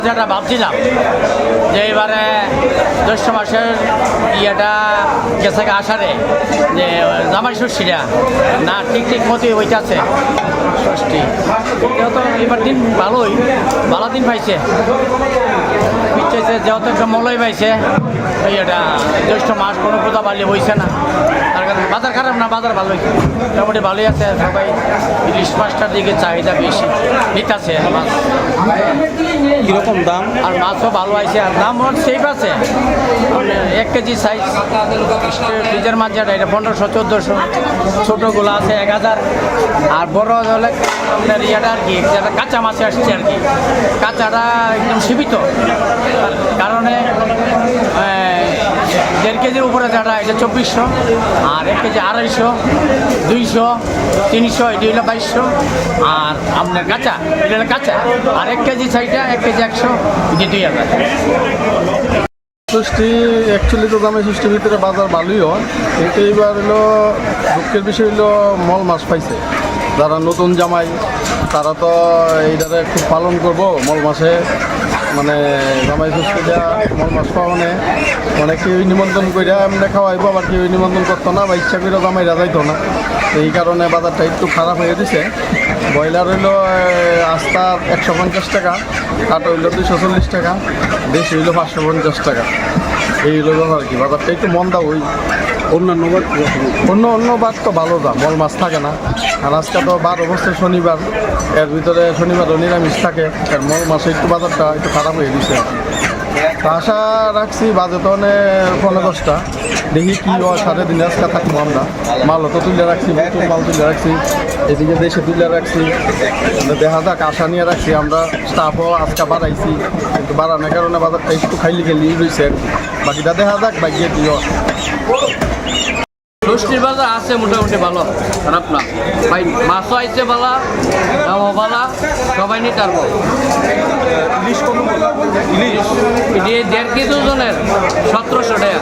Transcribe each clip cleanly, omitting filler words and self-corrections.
যেটা ভাবছিলাম যে এবারে জ্যৈষ্ঠ মাসের ইয়েটা গেছে আষাঢ়ে যে জামাই ষষ্ঠীটা না ঠিক মতো হইতেছে ষষ্ঠী যেহেতু এবার দিন ভালো দিন পাইছে পিছিয়েছে যেহেতু একটা মলয় পাইছে ইয়েটা জ্যৈষ্ঠ মাস কোনো পূজা বাড়লে বইছে না তার কারণে বাজার খারাপ না বাজার ভালোই মোটামুটি ভালোই আছে সবাই ইলিশ মাছটার দিকে চাহিদা বেশি নিতেছে মাছ কিরকম দাম? আর মাছও ভালো আছে আর দাম ওর সেফ আছে 1 কেজি সাইজ ফ্রিজের মাছ যেটা এটা 1500-1400 ছোটোগুলো আছে 1000 আর বড় হলে আপনার ইয়েটা আর কি যেটা কাঁচা মাছ আসছে আর কি কাঁচাটা একদম সীমিত কারণে 1.5 কেজির উপরে যেটা এটা 2400 আর 1 কেজি 250 200 300 এটি হলো 2200 আর আপনার কাঁচা এটা হলো কাঁচা আর 1 কেজি সাইজটা 1 কেজি 100 এটি 2000। ষষ্ঠী অ্যাকচুয়ালি তো জামাই ষষ্ঠীর ভিতরে বাজার ভালোই হয় কিন্তু এইবার হলো দুঃখের বিষয় হলো মল মাছ পাইছে যারা নতুন জামাই তারা তো এইটারে খুব পালন করবো মল মাসে মানে জামাই ষষ্ঠীটা মল মাছ পাওয়া মানে অনেকে নিমন্ত্রণ করে এমনি খাওয়াইবো আবার কেউ নিমন্ত্রণ করতো না বা ইচ্ছা করে জামাইরা যাইতো না এই কারণে বাজারটা একটু খারাপ হয়ে দিছে। ব্রয়লার হইলো আস্তা 150 টাকা, কাঠ হইলো 240 টাকা, দেশি হইলো 550 টাকা। এই হলো ব্যাপার কি বাজারটা একটু মন্দা ওই অন্যান্য বার অন্য বার তো ভালো দাম মল মাছ থাকে না আর আজকে তো 12 অবস্থা শনিবার এর ভিতরে শনিবারও নিরামিষ থাকে আর মল মাছে একটু বাজারটা একটু খারাপ হয়ে দিছে। তা আশা রাখছি বাজে তো 9-10টা দেখি কি হয় 3.5 আজকে থাকবো আমরা মালও তো তুলে রাখছি নতুন মাল তুলে রাখছি এদিকে দেশে তুলে রাখছি দেখা যাক আশা নিয়ে রাখছি আমরা স্টাফও আজকে বাড়াইছি কিন্তু বাড়ানোর কারণে বাজারটা একটু খাইলি খেলি রয়েছে বাকিটা দেখা যাক বাকি কি হয়। ষষ্ঠীর বাজার আছে মোটামুটি ভালো খারাপ না ভাই মাছও আইছে বালা দামও বালা সবাই নিতে পারবো। ইলিশ কত? ইলিশ এটি 1.5 কেজি ওজনের 1700 টাকা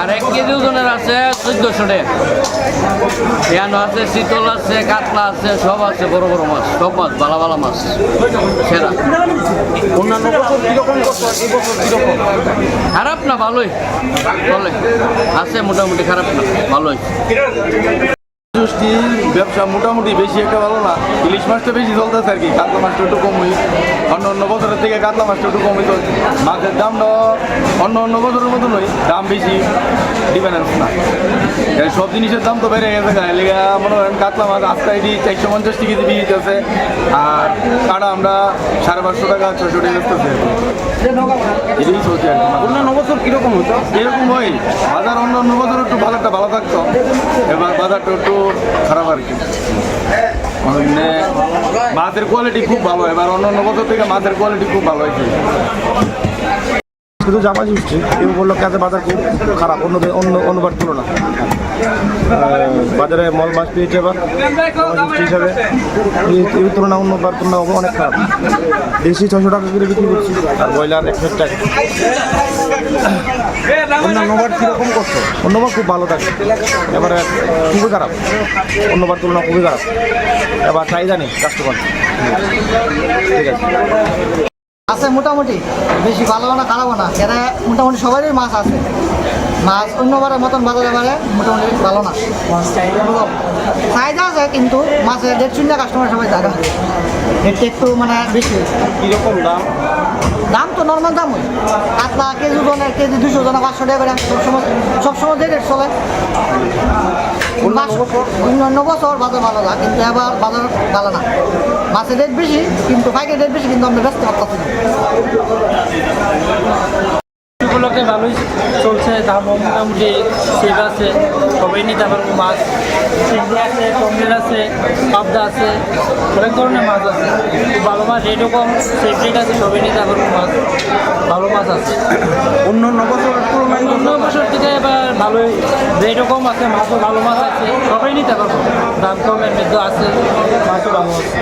আর 1 কেজি ওজনের আছে 1400 টাকা। পিয়ানো আছে, শীতল আছে, কাতলা আছে, সব আছে বড় বড় মাছ সব মাছ ভালো মাছ সেরা। অন্যান্য বছর কীরকম করতো এই বছর কীরকম? খারাপ না ভালোই বলে আছে মোটামুটি খারাপ না ভালোই। ষষ্ঠী ব্যবসা মোটামুটি বেশি একটা ভালো না ইলিশ মাছটা বেশি চলতেছে আর কি কাতলা মাছটা একটু কমই অন্য বছরের থেকে কাতলা মাছটা একটু কমই চলছে মাছের দামটা অন্য বছরের মতন ওই দাম বেশি ডিফারেন্স না সব জিনিসের দাম তো বেড়ে গেছে লেগে মনে করেন কাতলা মাছ আজকে এটি 450 টাকা কেজি বিক্রি আছে আর কাটা আমরা 550 টাকা 600 টাকা বেচতেছি এটাই চলছে আর কি। অন্যান্য বছর কীরকম হতো? এরকম হয় বাজার অন্য বছর একটু ভালো থাকতো এবার বাজারটা একটু খারাপ আর কি মানে মাছের কোয়ালিটি খুব ভালো এবার অন্য বছর থেকে মাছের কোয়ালিটি খুব ভালো হয়েছে। শুধু জামা ষষ্ঠী কেউ বললো কাজে বাজার খুব খারাপ অন্যবার তুলনা বাজারে মল মাছ পেয়েছে এবার জামা ষষ্ঠী হিসাবে এই তুলনা অন্যবার তুলনা অনেক খারাপ। দেশি 600 টাকা করে বিক্রি করছি আর ব্রয়লার 100 টাকা। অন্যান্য বার কীরকম করতো? অন্যবার খুব ভালো থাকে এবারে খুবই খারাপ অন্যবার তুলনা খুবই খারাপ এবার চাহিদা নেই কাস্টমার। ঠিক আছে আছে মোটামুটি বেশি ভালো না খারাপও না এরা মোটামুটি সবারই মাছ আছে মাছ অন্যবারের মতন বাজারে মোটামুটি ভালো না চাহিদা আছে কিন্তু মাছের রেট শুনলে কাস্টমার সবাই জায়গা রেটটা একটু মানে বেশি। কীরকম দাম? দাম তো নর্মাল দাম হয় কাতলা কেজি ওজনের কেজি 200 জন 500 টাকা করে সবসময় যে রেট চলে। অন্য বছর বাজার ভালো না কিন্তু এবার বাজার ভালো না মাছের রেট বেশি কিন্তু পাইকারি রেট বেশি কিন্তু আমরা ব্যস্ত পারতেছি না। উপলক্ষে ভালোই চলছে দাম মোটামুটি সেভ আছে সবাই নিতে পারবো মাছ চিংড়ি আছে টমেট আছে পাবদা আছে অনেক ধরনের মাছ আছে খুব ভালো মাছ রেটও কম সেফ রেট আছে সবাই নিতে পারবো মাছ ভালো মাছ আছে অন্য বছর তুলনায় অন্য বছর থেকে এবার ভালোই রেটও কম আছে মাছও ভালো মাছ আছে সবাই নিতে পারবো দাম কমের মধ্যে আছে মাছও ভালো আছে।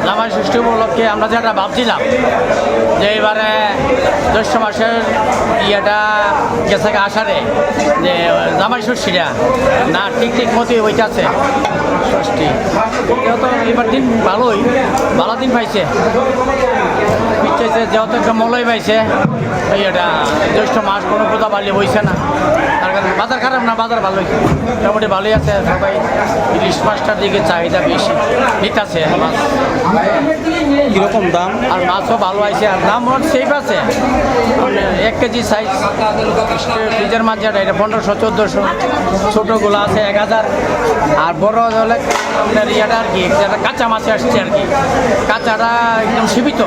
জামাই ষষ্ঠী উপলক্ষে আমরা যেটা ভাবছিলাম যে এবারে জ্যৈষ্ঠ মাসের ইয়েটা গেছে আষাঢ়ে যে জামাই ষষ্ঠীটা না ঠিক মতো হইতেছে ষষ্ঠী যেহেতু এবার দিন ভালো দিন পাইছে যেহেতু একটা মলয় পাইছে এটা জ্যৈষ্ঠ মাস কোনো পূজা বাড়লে বইছে না তার কারণে বাজার খারাপ না বাজার ভালোই মোটামুটি ভালোই আছে সবাই ইলিশ মাছটার দিকে চাহিদা বেশি ঠিক আছে মাছ কীরকম দাম? আর মাছও ভালো আছে আর দাম সেফ আছে 1 কেজি সাইজ ফ্রিজের মাছ যেটা এটা 1500-1400 ছোটোগুলো আছে 1000 আর বড় হলে আপনার ইয়েটা আর কি যেটা কাঁচা মাছ আসছে আর কি কাঁচাটা একদম সীমিত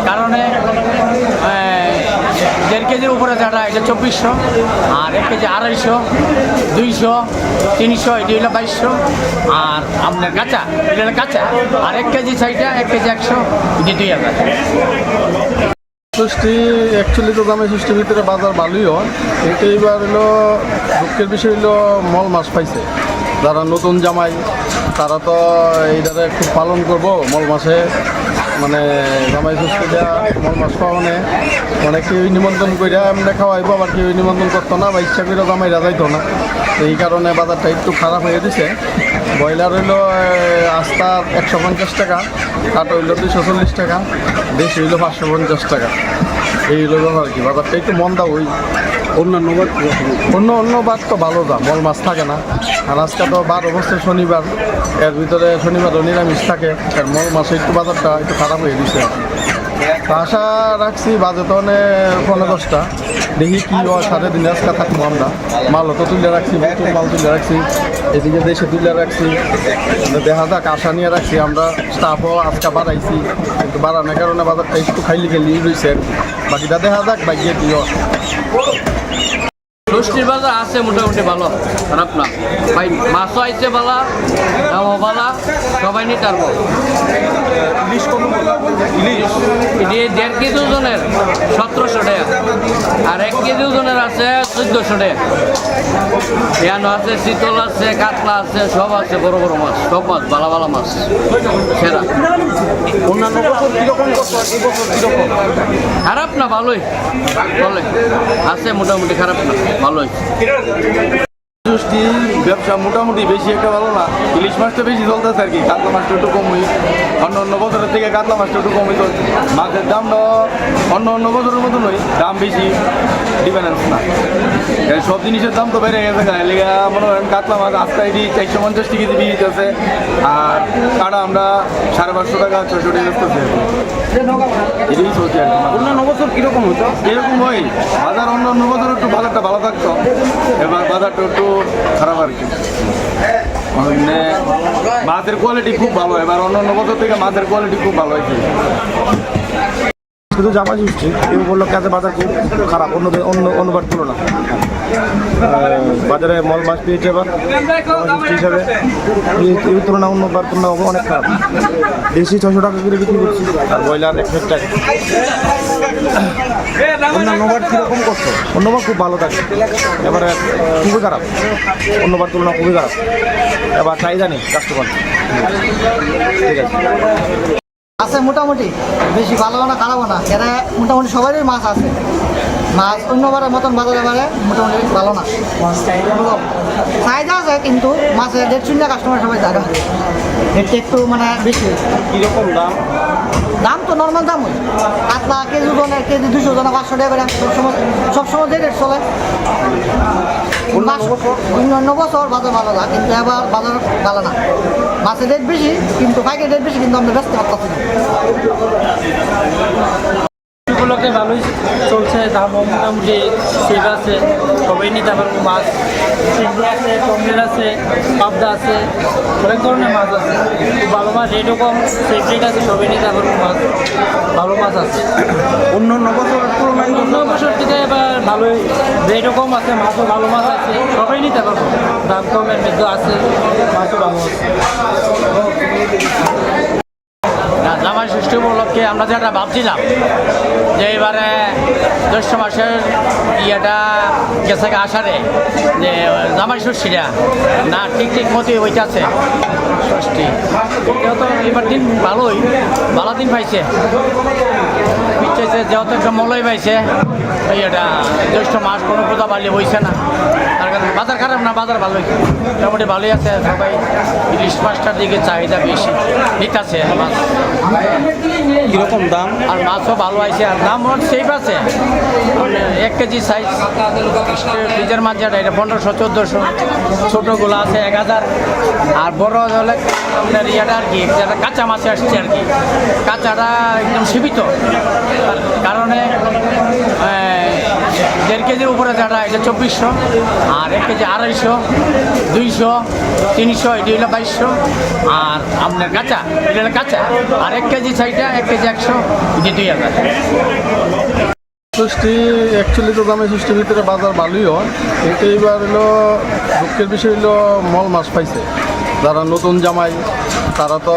কারণে 1.5 কেজির উপরে যেটা এটা 2400 আর 1 কেজি 250 200 300 এটি হলো 2200 আর আপনার কাঁচা এটা হলো কাঁচা আর 1 কেজি সাইডটা 1 কেজি 100 এটি 2000। ষষ্ঠী অ্যাকচুয়ালি তো জামাই ষষ্ঠীর ভিতরে বাজার ভালোই হয়, কিন্তু এইবার হলো দুঃখের বিষয় হলো মল মাছ পাইছে। যারা নতুন জামাই তারা তো এইটারে খুব পালন করবো মল মাসে, মানে জামাই ষষ্ঠীটা মল মাছ পাওয়ানে মানে কেউ নিমন্ত্রণ করে আমরা খাওয়াইবো, আবার কেউ নিমন্ত্রণ করতো না বা ইচ্ছা করে জামাইরা যাইতো না। এই কারণে বাজারটা একটু খারাপ হয়ে দিছে। ব্রয়লার হইলো আস্তা 150 টাকা, কাঠ হইলো 240 টাকা, দেশি হইলো 550 টাকা। এই হলো ব্যাপার আর কি, বাজারটা একটু মন্দা ওই অন্যান্য বার অন্য বার তো ভালো দাম, মল মাছ থাকে না। আর আজকে তো 12 বছর শনিবার, এর ভিতরে শনিবারও নিরামিষ থাকে, আর মল মাছে একটু বাজারটা একটু খারাপ হয়ে দিছে। তো আশা রাখছি বাজে তো 15-10টা, দেখি কী হয়। 7.5 আজকে থাকবো আমরা, মালও তো তুলে রাখছি, নতুন মাল তুলে রাখছি, এদিকে দেশে তুলে রাখছি, দেখা যাক আশা নিয়ে রাখছি। আমরা স্টাফও আজকে বাড়াইছি, কিন্তু বাড়ানোর কারণে বাজারটা একটু খাইলি রয়েছে, বাকিটা দেখা যাক বাইকে কী হয়। ষষ্ঠীর বাজার আছে মোটামুটি ভালো, খারাপ না ভাই। মাছও আইছে বালা, দামও বালা, সবাই নিতে পারবো। ইলিশ কত? ইলিশ এটি 1.5 কেজি ওজনের 1700 টাকা, আর 1 কেজি ওজনের আছে 1400 টাকা। এখানে আছে শীতল আছে, কাতলা আছে, সব আছে, বড় বড় মাছ, সব মাছ ভালো মাছ সেরা। অন্যান্য বছর কীরকম করতো, এই বছর কীরকম? খারাপ না, ভালোই চলে, আছে মোটামুটি, খারাপ না, ভালোই। ষষ্ঠী ব্যবসা মোটামুটি বেশি একটা ভালো না, ইলিশ মাছটা বেশি চলতেছে আর কি, কাতলা মাছটা একটু কম হই। অন্য বছরের থেকে কাতলা মাছটা একটু কম হইতো। মাছের দামটা অন্য বছরের মতন নয়, দাম বেশি ডিফারেন্স না। সব জিনিসের দাম তো বেড়ে গেছে, লেগে মনে করেন কাতলা মাছ আজকে এটি 450 টাকা কেজি বিক্রি আছে, আর কাটা আমরা 550 টাকা 600 টাকা বেচতেছি। এটাই চলছে আর কি। অন্যান্য বছর কীরকম হতো? এরকম হয় বাজার, অন্য বছর একটু বাজারটা ভালো থাকতো, এবার বাজারটা একটু খারাপ আর কি। মানে মাছের কোয়ালিটি খুব ভালো, এবার অন্য বছর থেকে মাছের কোয়ালিটি খুব ভালো হয়েছে। শুধু জামা ষষ্ঠী কেউ বললো কাজে বাজার খুব খারাপ অন্যবার তুলনা। বাজারে মল মাছ পেয়েছে এবার জামা ষষ্ঠী হিসাবে, এই তুলনা অন্যবার তুলনা অনেক খারাপ। দেশি 600 টাকা করে বিক্রি করছি, আর ব্রয়লার 100 টাকা। অন্যবার কীরকম করতো? অন্যবার খুব ভালো থাকে, এবারে খুবই খারাপ, অন্যবার তুলনা খুবই খারাপ। এবার চাহিদা নেই কাস্টমার। ঠিক আছে, আছে মোটামুটি, বেশি ভালো না খারাপও না, এরা মোটামুটি সবারই মাছ আছে। মাছ অন্যবারের মতন বাজারে বারে মোটামুটি ভালো না, চাহিদা আছে, কিন্তু মাছের রেট শুনলে কাস্টমার সবাই জায়গা রেটটা একটু মানে বেশি। কীরকম দাম? দাম তো নর্মাল দাম হয়, কাতলা কেজি ওজনের কেজি 200 জন 500 টাকা করে সবসময় যে রেট চলে। অন্য বছর বাজার ভালো না, কিন্তু এবার বাজার ভালো না, মাছের রেট বেশি কিন্তু পাইকারি রেট বেশি, কিন্তু আমরা ব্যস্ত পারতেছি না। উপলক্ষে ভালোই চলছে, দামও মোটামুটি সেফ আছে, সবাই নিতে পারবো মাছ। চিংড়ি আছে, টমেটো আছে, পাবদা আছে, অনেক ধরনের মাছ আছে, খুব ভালো মাছ, রেটও কম, সেফ রেট আছে, সবাই নিতে পারবো মাছ, ভালো মাছ আছে। অন্য বছরের তুলনায় অন্য বছর থেকে এবার ভালোই রেটও কম আছে, মাছও ভালো মাছ আছে, সবাই নিতে পারবো, দাম কমের মধ্যে আছে, মাছও ভালো আছে। জামাই ষষ্ঠী উপলক্ষে আমরা যেটা ভাবছিলাম যে এবারে জ্যৈষ্ঠ মাসের ইয়েটা গেছে আষাঢ়ে যে জামাই ষষ্ঠীটা না ঠিক মতো হইতেছে ষষ্ঠী যেহেতু এবার দিন ভালো দিন পাইছে যেহেতু একটা মলয় পাইছে ইয়েটা জ্যৈষ্ঠ মাস কোনো পূজা বাড়লে বইছে না তার কারণে বাজার খারাপ না বাজার ভালোই মোটামুটি ভালোই আছে সবাই ইলিশ মাছটার দিকে চাহিদা বেশি নিতেছে মাছ কীরকম দাম? আর মাছও ভালো আছে আর দাম সেফ আছে 1 কেজি সাইজ ফ্রিজের মাছ যেটা এটা 1500-1400 ছোটোগুলো আছে 1000 আর বড় হলে আপনার ইয়েটা আর কি যেটা কাঁচা মাছে আসছে আর কি কাঁচাটা একদম সীমিত তার কারণে 1.5 কেজির উপরে যেটা এটা 2400 আর 1 কেজি 250 200 300 এটি হলো 2200 আর আপনার কাঁচা এটা হলো কাঁচা আর 1 কেজি সাইডটা 1 কেজি 100 এটি 2000। ষষ্ঠী অ্যাকচুয়ালি তো জামাই ষষ্ঠীর ভিতরে বাজার ভালোই হয়, কিন্তু এইবার হলো দুঃখের বিষয় হলো মল মাছ পাইছে। যারা নতুন জামাই তারা তো